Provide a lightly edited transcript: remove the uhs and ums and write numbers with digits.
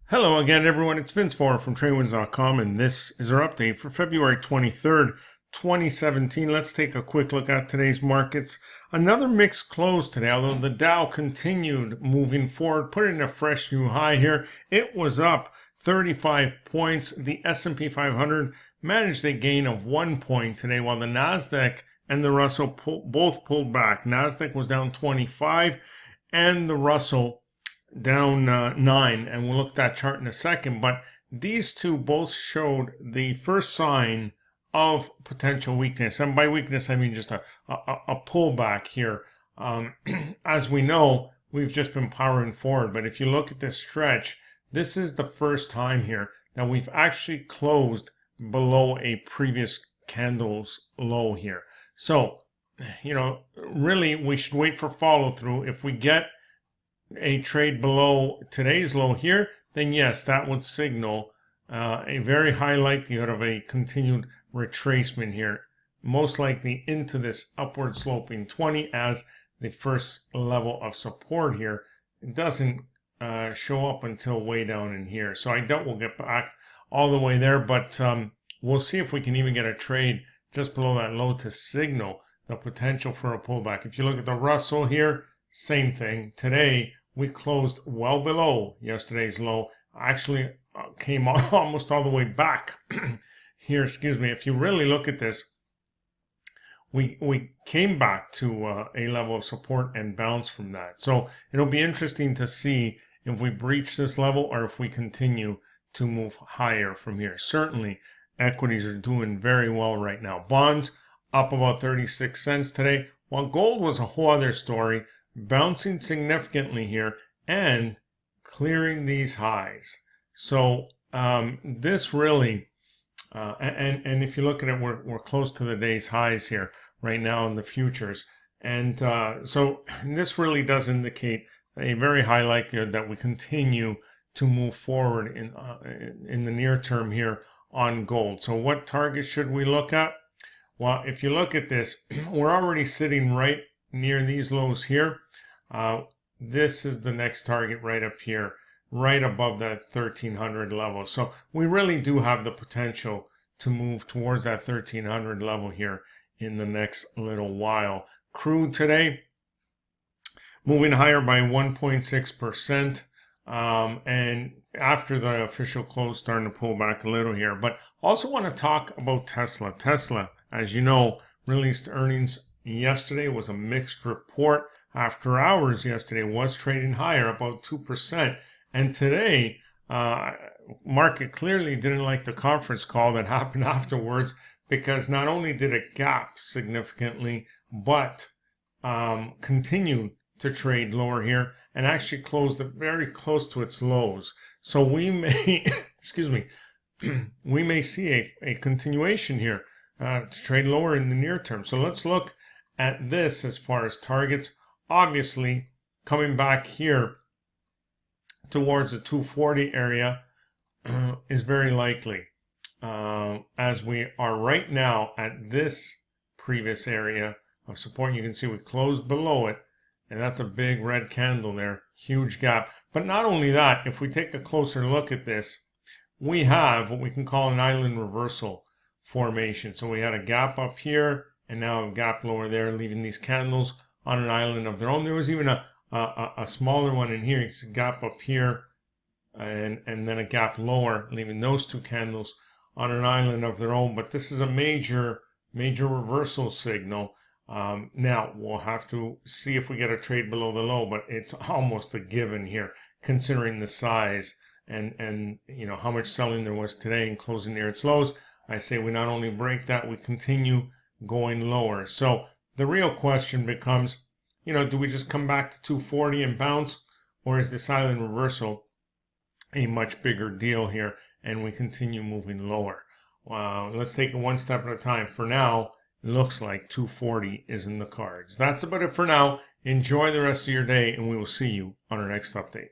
Hello again, everyone. It's Vince Four from TradeWinds.com, and this is our update for February 23rd, 2017. Let's take a quick look at today's markets. Another mixed close today, although the Dow continued moving forward, putting a fresh new high here. It was up 35 points. The S&P 500 managed a gain of 1 point today, while the Nasdaq and the Russell both pulled back. Nasdaq was down 25, and the Russell down 9, and we'll look at that chart in a second. But these two both showed the first sign of potential weakness, and by weakness I mean just a pullback here. As we know, we've just been powering forward, but if you look at this stretch, this is the first time here that we've actually closed below a previous candle's low here. So, really we should wait for follow through. If we get a trade below today's low here, then yes, that would signal a very high likelihood of a continued retracement here, most likely into this upward sloping 20 as the first level of support here. It doesn't show up until way down in here, so I doubt we'll get back all the way there, but we'll see if we can even get a trade just below that low to signal the potential for a pullback. If you look at the Russell here, same thing. Today we closed well below yesterday's low. Actually came almost all the way back here. Excuse me. If you really look at this, we came back to a level of support and bounce from that. So it'll be interesting to see if we breach this level or if we continue to move higher from here. Certainly, equities are doing very well right now. Bonds up about 36 cents today, while gold was a whole other story, bouncing significantly here and clearing these highs. So this really, and if you look at it, we're close to the day's highs here right now in the futures. And so this really does indicate a very high likelihood that we continue to move forward in the near term here on gold. So what target should we look at? Well, if you look at this, we're already sitting right near these lows here. This is the next target right up here, right above that 1300 level. So we really do have the potential to move towards that 1300 level here in the next little while. Crude today moving higher by 1.6%, and after the official close starting to pull back a little here. But also want to talk about Tesla. Tesla, as you know, released earnings yesterday. It was a mixed report. After hours yesterday was trading higher, about 2%. And today, market clearly didn't like the conference call that happened afterwards, because not only did it gap significantly, but continued to trade lower here and actually closed it very close to its lows. So we may, excuse me, we may see a continuation here to trade lower in the near term. So let's look at this as far as targets. Obviously, coming back here towards the 240 area is very likely, as we are right now at this previous area of support. You can see we closed below it, and that's a big red candle there, huge gap. But not only that, if we take a closer look at this, we have what we can call an island reversal formation. So we had a gap up here and now a gap lower there, leaving these candles on an island of their own. There was even a smaller one in here. It's a gap up here and then a gap lower, leaving those two candles on an island of their own. But this is a major reversal signal. Now we'll have to see if we get a trade below the low, but it's almost a given here, considering the size and you know how much selling there was today and closing near its lows. I say we not only break that, we continue going lower. So the real question becomes, do we just come back to 240 and bounce, or is this island reversal a much bigger deal here and we continue moving lower? Let's take it one step at a time. For now, it looks like 240 is in the cards. That's about it for now. Enjoy the rest of your day, and we will see you on our next update.